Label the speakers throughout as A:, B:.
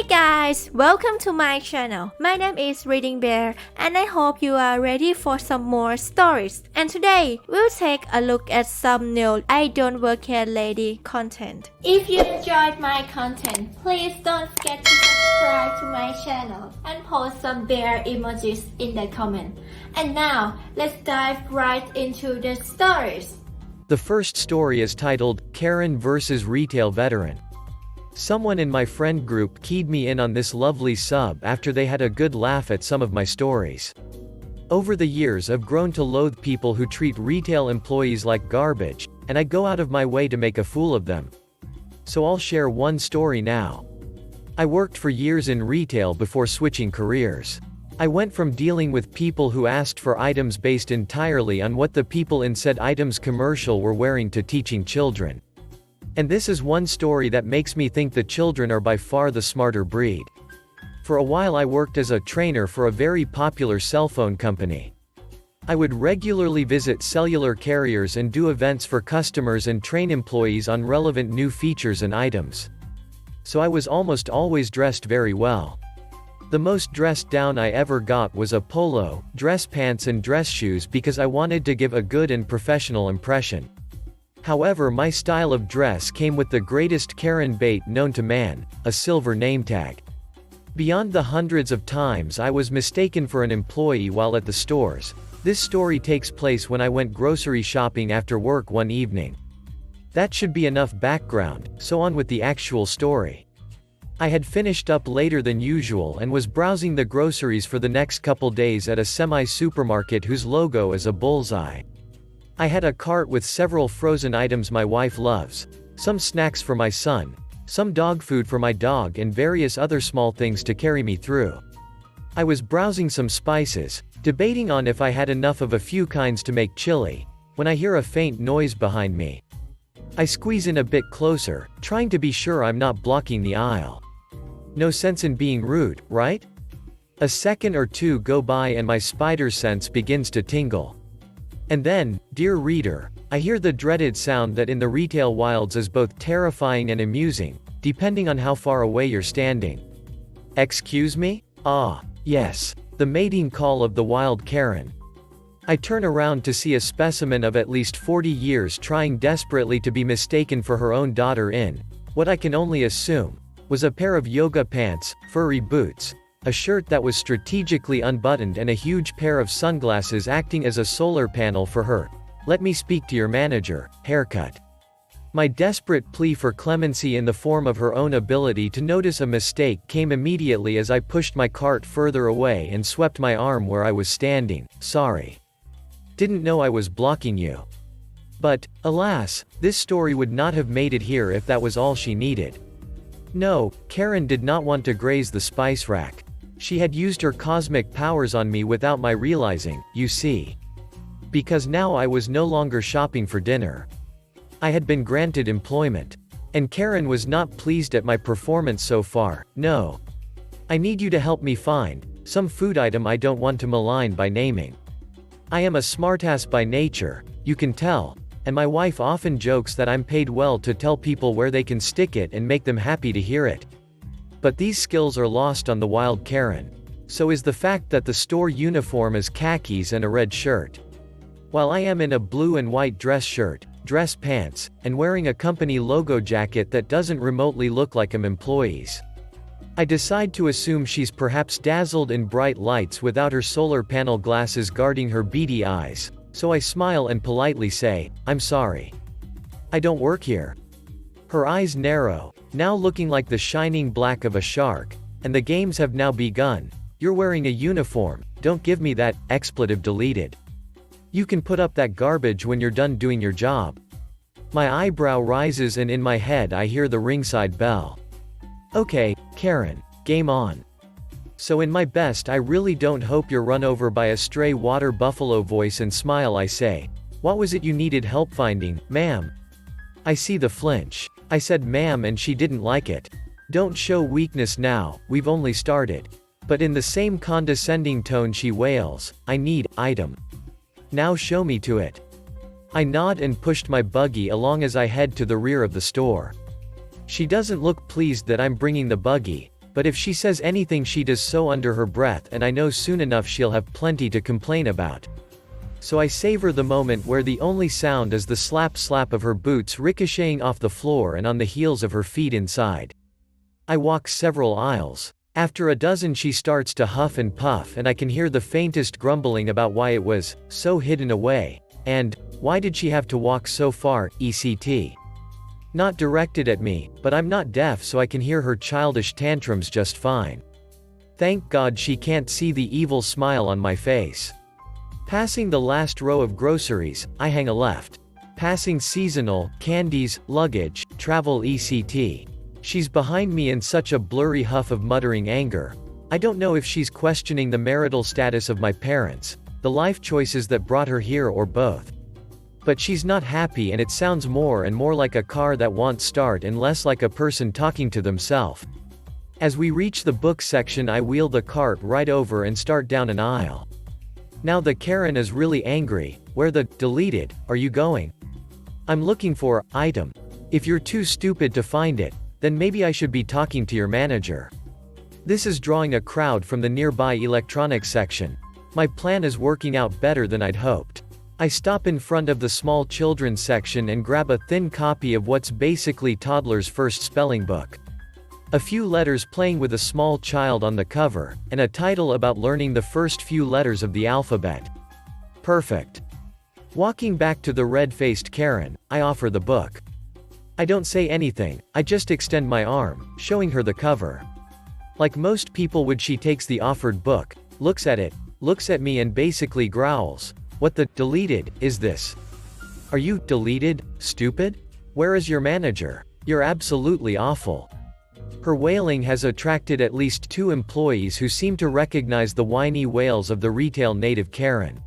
A: Hey guys, welcome to my channel. My name is ReadingBear and I hope you are ready for some more stories. And today, we'll take a look at some new I Don't Work Here Lady content. If you enjoyed my content, please don't forget to subscribe to my channel and post some bear emojis in the comment. And now, let's dive right into the stories.
B: The first story is titled, Karen vs. Retail Veteran. Someone in my friend group keyed me in on this lovely sub after they had a good laugh at some of my stories. Over the years I've grown to loathe people who treat retail employees like garbage, and I go out of my way to make a fool of them. So I'll share one story now. I worked for years in retail before switching careers. I went from dealing with people who asked for items based entirely on what the people in said items commercial were wearing to teaching children. And this is one story that makes me think the children are by far the smarter breed. For a while I worked as a trainer for a very popular cell phone company. I would regularly visit cellular carriers and do events for customers and train employees on relevant new features and items. So I was almost always dressed very well. The most dressed down I ever got was a polo, dress pants and dress shoes because I wanted to give a good and professional impression. However, my style of dress came with the greatest Karen bait known to man, a silver name tag. Beyond the hundreds of times I was mistaken for an employee while at the stores, this story takes place when I went grocery shopping after work one evening. That should be enough background, so on with the actual story. I had finished up later than usual and was browsing the groceries for the next couple days at a semi-supermarket whose logo is a bullseye. I had a cart with several frozen items my wife loves, some snacks for my son, some dog food for my dog and various other small things to carry me through. I was browsing some spices, debating on if I had enough of a few kinds to make chili, when I hear a faint noise behind me. I squeeze in a bit closer, trying to be sure I'm not blocking the aisle. No sense in being rude, right? A second or two go by and my spider sense begins to tingle. And then, dear reader, I hear the dreaded sound that in the retail wilds is both terrifying and amusing, depending on how far away you're standing. Excuse me? Ah, yes, the mating call of the wild Karen. I turn around to see a specimen of at least 40 years trying desperately to be mistaken for her own daughter in, what I can only assume, was a pair of yoga pants, furry boots, a shirt that was strategically unbuttoned and a huge pair of sunglasses acting as a solar panel for her, let me speak to your manager, haircut. My desperate plea for clemency in the form of her own ability to notice a mistake came immediately as I pushed my cart further away and swept my arm where I was standing. Sorry. Didn't know I was blocking you. But, alas, this story would not have made it here if that was all she needed. No, Karen did not want to graze the spice rack. She had used her cosmic powers on me without my realizing, you see. Because now I was no longer shopping for dinner. I had been granted employment. And Karen was not pleased at my performance so far, no. I need you to help me find some food item I don't want to malign by naming. I am a smartass by nature, you can tell, and my wife often jokes that I'm paid well to tell people where they can stick it and make them happy to hear it. But these skills are lost on the wild Karen. So is the fact that the store uniform is khakis and a red shirt. While I am in a blue and white dress shirt, dress pants, and wearing a company logo jacket that doesn't remotely look like I'm employees. I decide to assume she's perhaps dazzled in bright lights without her solar panel glasses guarding her beady eyes, so I smile and politely say, I'm sorry. I don't work here. Her eyes narrow, now looking like the shining black of a shark, and the games have now begun. You're wearing a uniform, don't give me that, expletive deleted. You can put up that garbage when you're done doing your job. My eyebrow rises and in my head I hear the ringside bell. Okay, Karen, game on. So in my best I really don't hope you're run over by a stray water buffalo voice and smile I say, what was it you needed help finding, ma'am? I see the flinch. I said ma'am and she didn't like it. Don't show weakness now, we've only started. But in the same condescending tone she wails, I need, item. Now show me to it. I nod and pushed my buggy along as I head to the rear of the store. She doesn't look pleased that I'm bringing the buggy, but if she says anything she does so under her breath, and I know soon enough she'll have plenty to complain about. So I savor the moment where the only sound is the slap slap of her boots ricocheting off the floor and on the heels of her feet inside. I walk several aisles. After a dozen she starts to huff and puff, and I can hear the faintest grumbling about why it was so hidden away, and why did she have to walk so far, etc. Not directed at me, but I'm not deaf, so I can hear her childish tantrums just fine. Thank God she can't see the evil smile on my face. Passing the last row of groceries, I hang a left. Passing seasonal, candies, luggage, travel etc. She's behind me in such a blurry huff of muttering anger. I don't know if she's questioning the marital status of my parents, the life choices that brought her here, or both. But she's not happy, and it sounds more and more like a car that won't start and less like a person talking to themselves. As we reach the book section, I wheel the cart right over and start down an aisle. Now the Karen is really angry. Where the deleted are you going? I'm looking for item. If you're too stupid to find it, then maybe I should be talking to your manager. This is drawing a crowd from the nearby electronics section. My plan is working out better than I'd hoped. I stop in front of the small children's section and grab a thin copy of what's basically toddler's first spelling book. A few letters playing with a small child on the cover, and a title about learning the first few letters of the alphabet. Perfect. Walking back to the red-faced Karen, I offer the book. I don't say anything, I just extend my arm, showing her the cover. Like most people would, she takes the offered book, looks at it, looks at me, and basically growls, "What the deleted is this? Are you deleted, stupid? Where is your manager? You're absolutely awful." Her wailing has attracted at least 2 employees who seem to recognize the whiny wails of the retail native Karen.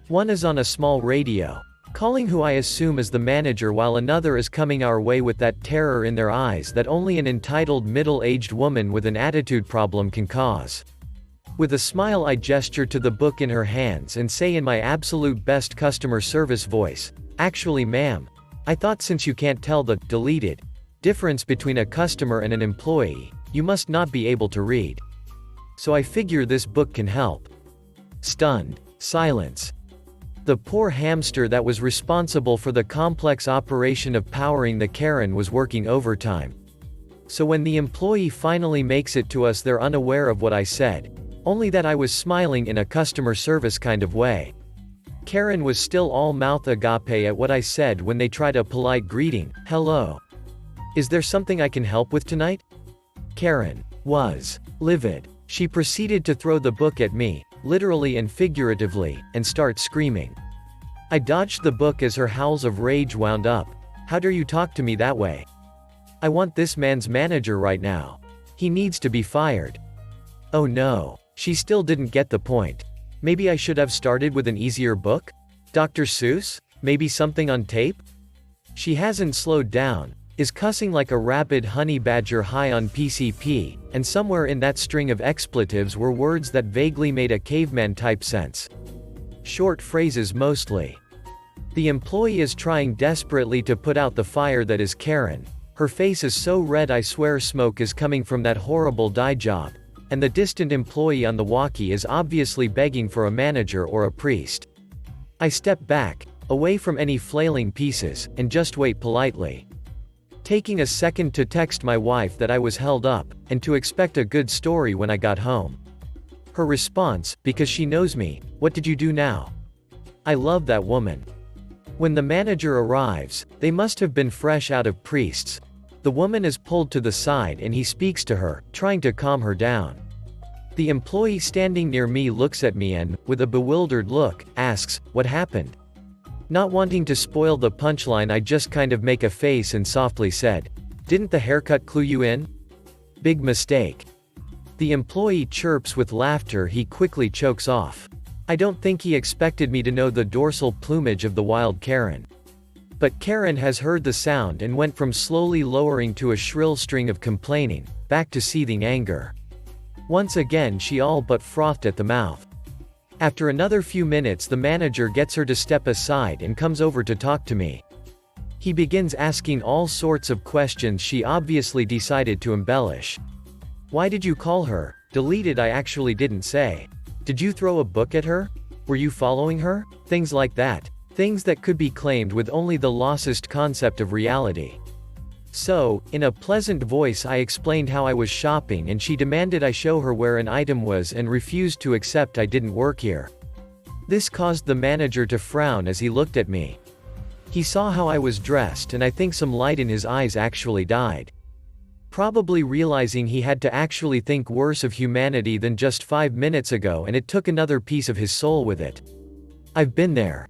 B: One is on a small radio, calling who I assume is the manager, while another is coming our way with that terror in their eyes that only an entitled middle-aged woman with an attitude problem can cause. With a smile I gesture to the book in her hands and say in my absolute best customer service voice, "Actually, ma'am, I thought since you can't tell the deleted difference between a customer and an employee, you must not be able to read. So I figure this book can help." Stunned silence. The poor hamster that was responsible for the complex operation of powering the Karen was working overtime. So when the employee finally makes it to us, they're unaware of what I said, only that I was smiling in a customer service kind of way. Karen was still all mouth agape at what I said when they tried a polite greeting, "Hello. Is there something I can help with tonight?" Karen was livid. She proceeded to throw the book at me, literally and figuratively, and start screaming. I dodged the book as her howls of rage wound up. "How dare you talk to me that way? I want this man's manager right now. He needs to be fired." Oh no. She still didn't get the point. Maybe I should have started with an easier book? Dr. Seuss? Maybe something on tape? She hasn't slowed down, is cussing like a rabid honey badger high on PCP, and somewhere in that string of expletives were words that vaguely made a caveman-type sense. Short phrases mostly. The employee is trying desperately to put out the fire that is Karen. Her face is so red I swear smoke is coming from that horrible dye job, and the distant employee on the walkie is obviously begging for a manager or a priest. I step back, away from any flailing pieces, and just wait politely. Taking a second to text my wife that I was held up, and to expect a good story when I got home. Her response, because she knows me, "What did you do now?" I love that woman. When the manager arrives, they must have been fresh out of priests. The woman is pulled to the side and he speaks to her, trying to calm her down. The employee standing near me looks at me and, with a bewildered look, asks, "What happened?" Not wanting to spoil the punchline, I just kind of make a face and softly said, "Didn't the haircut clue you in?" Big mistake. The employee chirps with laughter he quickly chokes off. I don't think he expected me to know the dorsal plumage of the wild Karen. But Karen has heard the sound and went from slowly lowering to a shrill string of complaining, back to seething anger. Once again she all but frothed at the mouth. After another few minutes the manager gets her to step aside and comes over to talk to me. He begins asking all sorts of questions she obviously decided to embellish. Why did you call her? Deleted I actually didn't say. Did you throw a book at her? Were you following her? Things like that. Things that could be claimed with only the loosest concept of reality. So, in a pleasant voice I explained how I was shopping and she demanded I show her where an item was and refused to accept I didn't work here. This caused the manager to frown as he looked at me. He saw how I was dressed and I think some light in his eyes actually died. Probably realizing he had to actually think worse of humanity than just 5 minutes ago, and it took another piece of his soul with it. I've been there.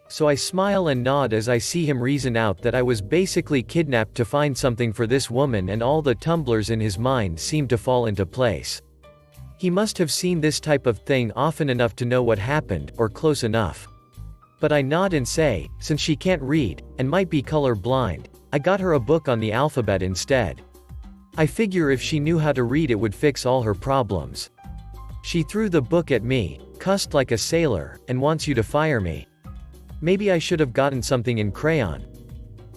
B: So I smile and nod as I see him reason out that I was basically kidnapped to find something for this woman, and all the tumblers in his mind seemed to fall into place. He must have seen this type of thing often enough to know what happened, or close enough. But I nod and say, since she can't read, and might be color blind, I got her a book on the alphabet instead. I figure if she knew how to read it would fix all her problems. She threw the book at me, cussed like a sailor, and wants you to fire me. Maybe I should have gotten something in crayon.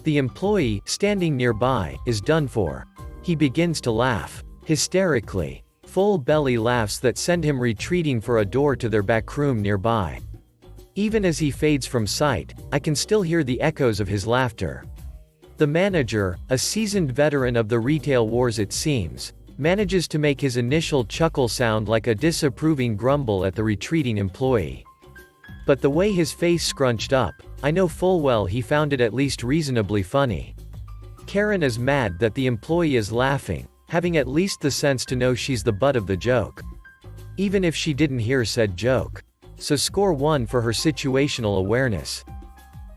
B: The employee, standing nearby, is done for. He begins to laugh. Hysterically. Full belly laughs that send him retreating for a door to their back room nearby. Even as he fades from sight, I can still hear the echoes of his laughter. The manager, a seasoned veteran of the retail wars it seems, manages to make his initial chuckle sound like a disapproving grumble at the retreating employee. But the way his face scrunched up, I know full well he found it at least reasonably funny. Karen is mad that the employee is laughing, having at least the sense to know she's the butt of the joke. Even if she didn't hear said joke. So score 1 for her situational awareness.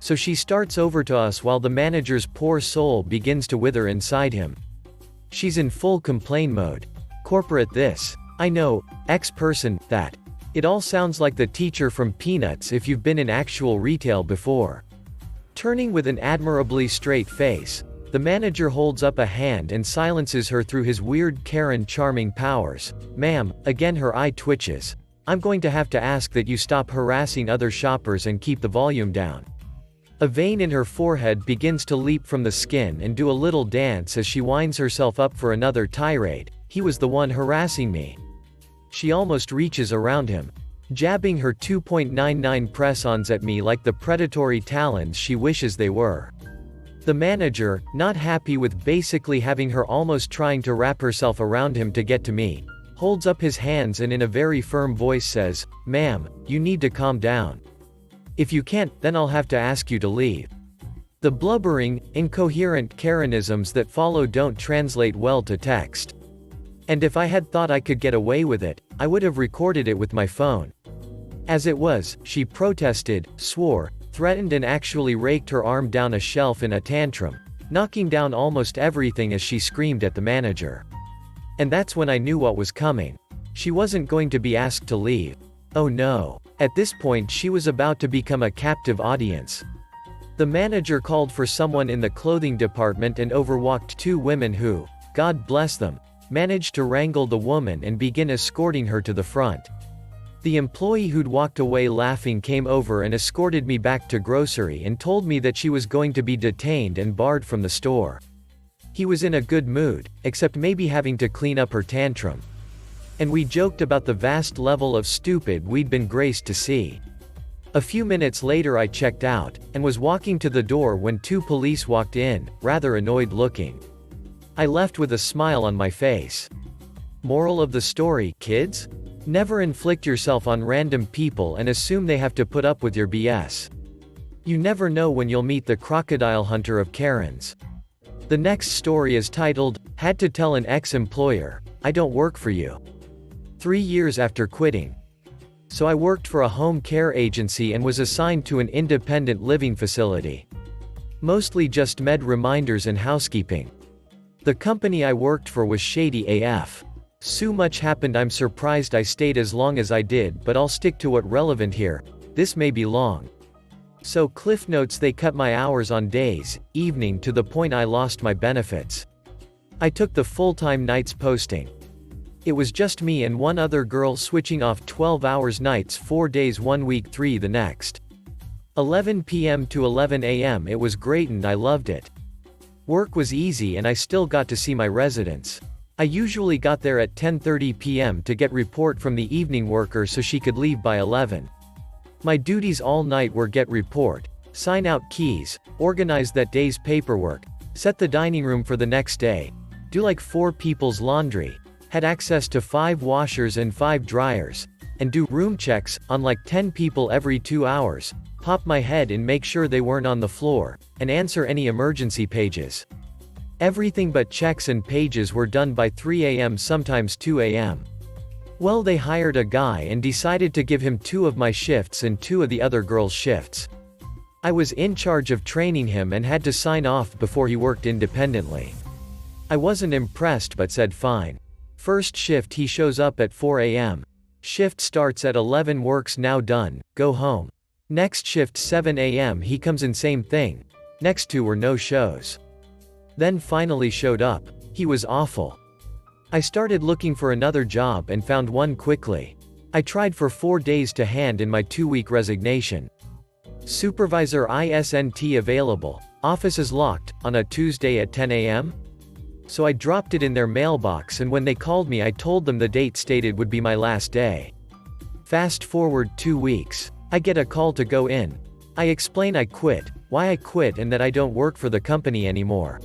B: So she starts over to us while the manager's poor soul begins to wither inside him. She's in full complain mode. Corporate this. I know, X person, that. It all sounds like the teacher from Peanuts if you've been in actual retail before. Turning with an admirably straight face, the manager holds up a hand and silences her through his weird Karen charming powers. Ma'am, again her eye twitches. I'm going to have to ask that you stop harassing other shoppers and keep the volume down. A vein in her forehead begins to leap from the skin and do a little dance as she winds herself up for another tirade. He was the one harassing me. She almost reaches around him, jabbing her 2.99 press-ons at me like the predatory talons she wishes they were. The manager, not happy with basically having her almost trying to wrap herself around him to get to me, holds up his hands and in a very firm voice says, "Ma'am, you need to calm down. If you can't, then I'll have to ask you to leave." The blubbering, incoherent Karenisms that follow don't translate well to text. And if I had thought I could get away with it, I would have recorded it with my phone. As it was, she protested, swore, threatened and actually raked her arm down a shelf in a tantrum, knocking down almost everything as she screamed at the manager. And that's when I knew what was coming. She wasn't going to be asked to leave. Oh no. At this point she was about to become a captive audience. The manager called for someone in the clothing department and overwalked 2 women who, God bless them, managed to wrangle the woman and begin escorting her to the front. The employee who'd walked away laughing came over and escorted me back to grocery and told me that she was going to be detained and barred from the store. He was in a good mood, except maybe having to clean up her tantrum. And we joked about the vast level of stupid we'd been graced to see. A few minutes later I checked out, and was walking to the door when 2 police walked in, rather annoyed looking. I left with a smile on my face. Moral of the story, kids? Never inflict yourself on random people and assume they have to put up with your BS. You never know when you'll meet the crocodile hunter of Karens. The next story is titled, Had to Tell an Ex-Employer, I Don't Work For You. 3 years after quitting. So I worked for a home care agency and was assigned to an independent living facility. Mostly just med reminders and housekeeping. The company I worked for was shady AF. So much happened I'm surprised I stayed as long as I did, but I'll stick to what relevant here. This may be long. So cliff notes: they cut my hours on days, evening to the point I lost my benefits. I took the full-time nights posting. It was just me and one other girl switching off 12 hours nights 4 days one week 3 the next. 11 p.m. to 11 a.m. It was great and I loved it. Work was easy and I still got to see my residents. I usually got there at 10:30 p.m. to get report from the evening worker so she could leave by 11. My duties all night were get report, sign out keys, organize that day's paperwork, set the dining room for the next day, do like 4 people's laundry, had access to 5 washers and 5 dryers, and do room checks on like 10 people every 2 hours, pop my head and make sure they weren't on the floor, and answer any emergency pages. Everything but checks and pages were done by 3 a.m. sometimes 2 a.m. Well, they hired a guy and decided to give him 2 of my shifts and 2 of the other girls' shifts. I was in charge of training him and had to sign off before he worked independently. I wasn't impressed but said fine. First shift he shows up at 4 a.m. Shift starts at 11, works now done, go home. Next shift 7 a.m. he comes in, same thing. Next 2 were no shows. Then finally showed up. He was awful. I started looking for another job and found one quickly. I tried for 4 days to hand in my 2-week resignation. Supervisor isn't available. Office is locked, on a Tuesday at 10 a.m.? So I dropped it in their mailbox, and when they called me I told them the date stated would be my last day. Fast forward 2 weeks. I get a call to go in. I explain I quit, why I quit, and that I don't work for the company anymore.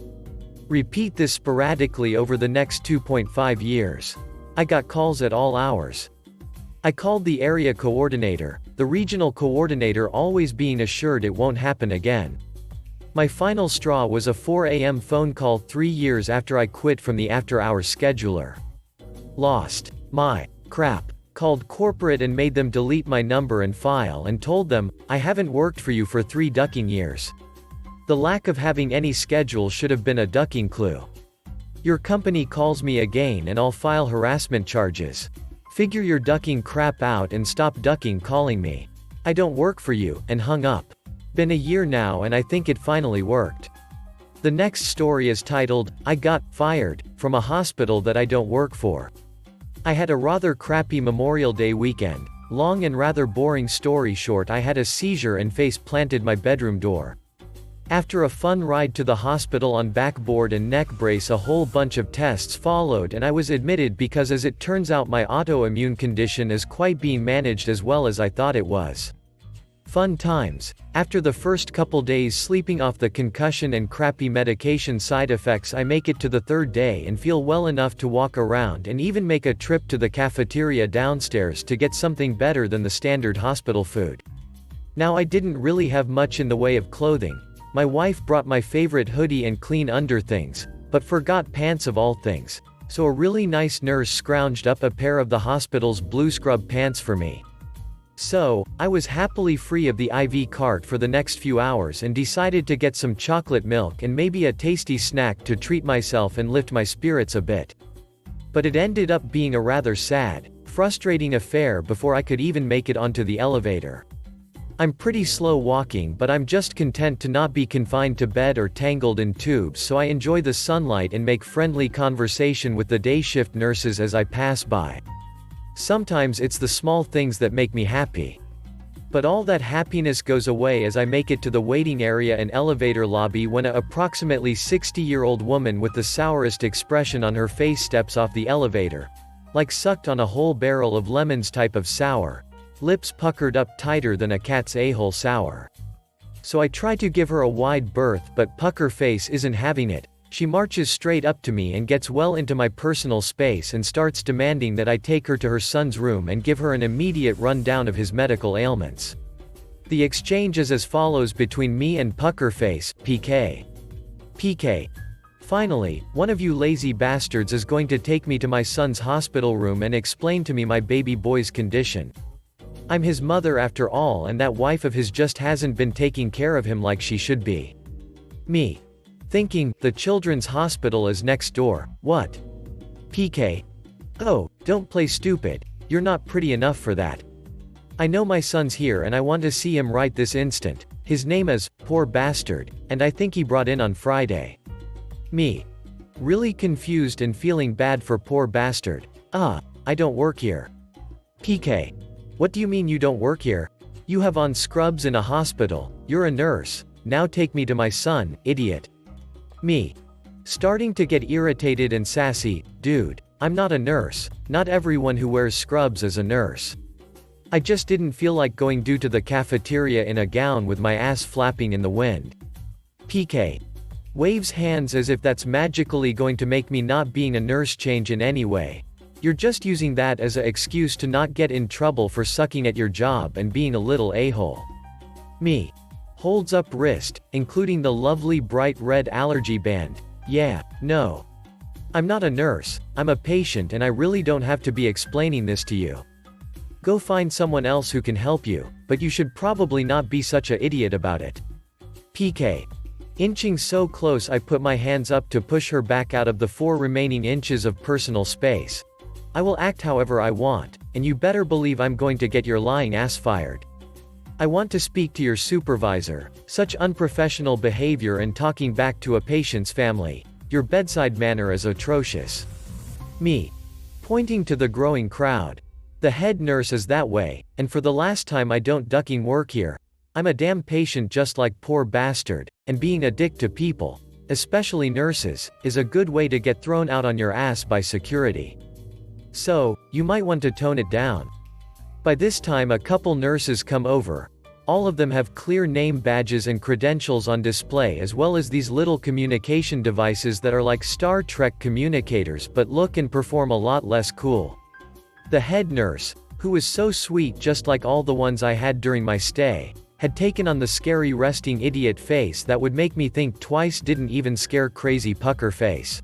B: Repeat this sporadically over the next 2.5 years. I got calls at all hours. I called the area coordinator, the regional coordinator, always being assured it won't happen again. My final straw was a 4 a.m. phone call 3 years after I quit from the after-hours scheduler. Lost my crap. Called corporate and made them delete my number and file and told them, I haven't worked for you for 3 ducking years. The lack of having any schedule should have been a ducking clue. Your company calls me again and I'll file harassment charges. Figure your ducking crap out and stop ducking calling me. I don't work for you, and hung up. Been a year now and I think it finally worked. The next story is titled, I got fired from a hospital that I don't work for. I had a rather crappy Memorial Day weekend. Long and rather boring story short, I had a seizure and face planted my bedroom door. After a fun ride to the hospital on backboard and neck brace, a whole bunch of tests followed and I was admitted because, as it turns out, my autoimmune condition is quite being managed as well as I thought it was. Fun times. After the first couple days sleeping off the concussion and crappy medication side effects, I make it to the 3rd day and feel well enough to walk around and even make a trip to the cafeteria downstairs to get something better than the standard hospital food. Now, I didn't really have much in the way of clothing. My wife brought my favorite hoodie and clean underthings, but forgot pants of all things, so a really nice nurse scrounged up a pair of the hospital's blue scrub pants for me. So, I was happily free of the IV cart for the next few hours and decided to get some chocolate milk and maybe a tasty snack to treat myself and lift my spirits a bit. But it ended up being a rather sad, frustrating affair before I could even make it onto the elevator. I'm pretty slow walking, but I'm just content to not be confined to bed or tangled in tubes, so I enjoy the sunlight and make friendly conversation with the day shift nurses as I pass by. Sometimes it's the small things that make me happy. But all that happiness goes away as I make it to the waiting area and elevator lobby when a approximately 60-year-old woman with the sourest expression on her face steps off the elevator. Like sucked on a whole barrel of lemons type of sour. Lips puckered up tighter than a cat's a-hole sour. So I try to give her a wide berth, but pucker face isn't having it. She marches straight up to me and gets well into my personal space and starts demanding that I take her to her son's room and give her an immediate rundown of his medical ailments. The exchange is as follows between me and Puckerface, PK. PK. Finally, one of you lazy bastards is going to take me to my son's hospital room and explain to me my baby boy's condition. I'm his mother after all, and that wife of his just hasn't been taking care of him like she should be. Me. Thinking, the children's hospital is next door, what? PK. Oh, don't play stupid, you're not pretty enough for that. I know my son's here and I want to see him right this instant. His name is, poor bastard, and I think he brought in on Friday. Me. Really confused and feeling bad for poor bastard. I don't work here. PK. What do you mean you don't work here? You have on scrubs in a hospital, you're a nurse, now take me to my son, idiot. Me. Starting to get irritated and sassy. Dude, I'm not a nurse. Not everyone who wears scrubs is a nurse. I just didn't feel like going due to the cafeteria in a gown with my ass flapping in the wind. PK. Waves hands as if that's magically going to make me not being a nurse change in any way. You're just using that as an excuse to not get in trouble for sucking at your job and being a little a-hole. Me. Holds up wrist, including the lovely bright red allergy band. Yeah, no. I'm not a nurse, I'm a patient and I really don't have to be explaining this to you. Go find someone else who can help you, but you should probably not be such an idiot about it. PK. Inching so close I put my hands up to push her back out of the 4 remaining inches of personal space. I will act however I want, and you better believe I'm going to get your lying ass fired. I want to speak to your supervisor. Such unprofessional behavior and talking back to a patient's family. Your bedside manner is atrocious. Me. Pointing to the growing crowd. The head nurse is that way, and for the last time I don't ducking work here. I'm a damn patient just like poor bastard, and being a dick to people, especially nurses, is a good way to get thrown out on your ass by security. So, you might want to tone it down. By this time a couple nurses come over. All of them have clear name badges and credentials on display as well as these little communication devices that are like Star Trek communicators but look and perform a lot less cool. The head nurse, who was so sweet just like all the ones I had during my stay, had taken on the scary resting idiot face that would make me think twice didn't even scare crazy pucker face.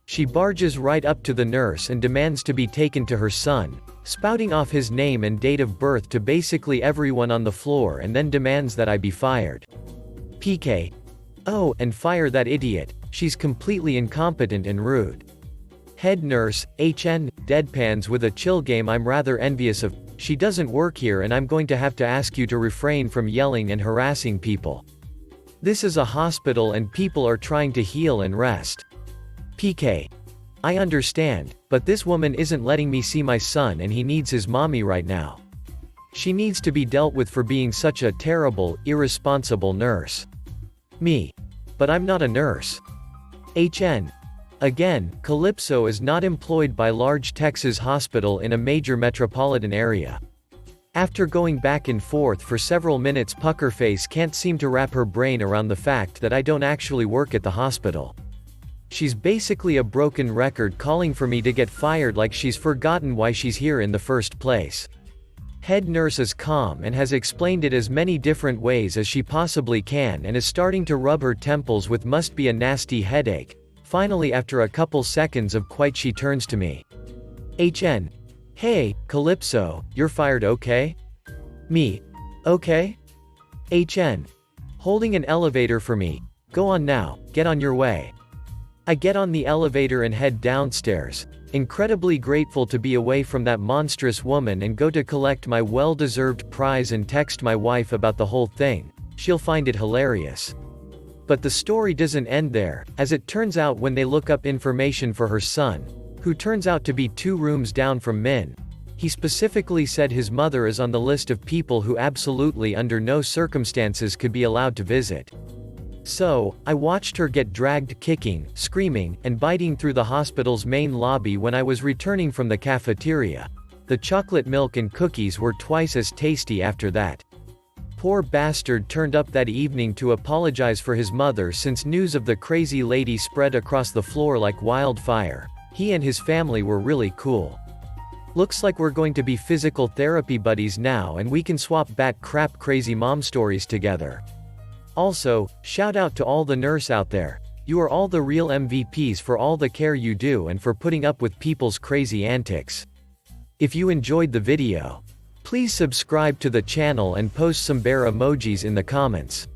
B: She barges right up to the nurse and demands to be taken to her son, spouting off his name and date of birth to basically everyone on the floor and then demands that I be fired. PK. Oh, and fire that idiot, she's completely incompetent and rude. Head nurse, HN, deadpans with a chill game. I'm rather envious of, she doesn't work here and I'm going to have to ask you to refrain from yelling and harassing people. This is a hospital and people are trying to heal and rest. PK. I understand, but this woman isn't letting me see my son and he needs his mommy right now. She needs to be dealt with for being such a terrible, irresponsible nurse. Me. But I'm not a nurse. HN. Again, Calypso is not employed by large Texas hospital in a major metropolitan area. After going back and forth for several minutes, Puckerface can't seem to wrap her brain around the fact that I don't actually work at the hospital. She's basically a broken record calling for me to get fired like she's forgotten why she's here in the first place. Head nurse is calm and has explained it as many different ways as she possibly can and is starting to rub her temples with must be a nasty headache. Finally, after a couple seconds of quiet, she turns to me. HN. Hey, Calypso, you're fired, okay? Me. Okay? HN. Holding an elevator for me. Go on now, get on your way. I get on the elevator and head downstairs, incredibly grateful to be away from that monstrous woman and go to collect my well-deserved prize and text my wife about the whole thing. She'll find it hilarious. But the story doesn't end there, as it turns out when they look up information for her son, who turns out to be 2 rooms down from Min. He specifically said his mother is on the list of people who absolutely under no circumstances could be allowed to visit. So, I watched her get dragged kicking, screaming, and biting through the hospital's main lobby when I was returning from the cafeteria. The chocolate milk and cookies were twice as tasty after that. Poor bastard turned up that evening to apologize for his mother since news of the crazy lady spread across the floor like wildfire. He and his family were really cool. Looks like we're going to be physical therapy buddies now and we can swap bat crap crazy mom stories together. Also, shout out to all the nurse out there. You are all the real MVPs for all the care you do and for putting up with people's crazy antics. If you enjoyed the video, please subscribe to the channel and post some bear emojis in the comments.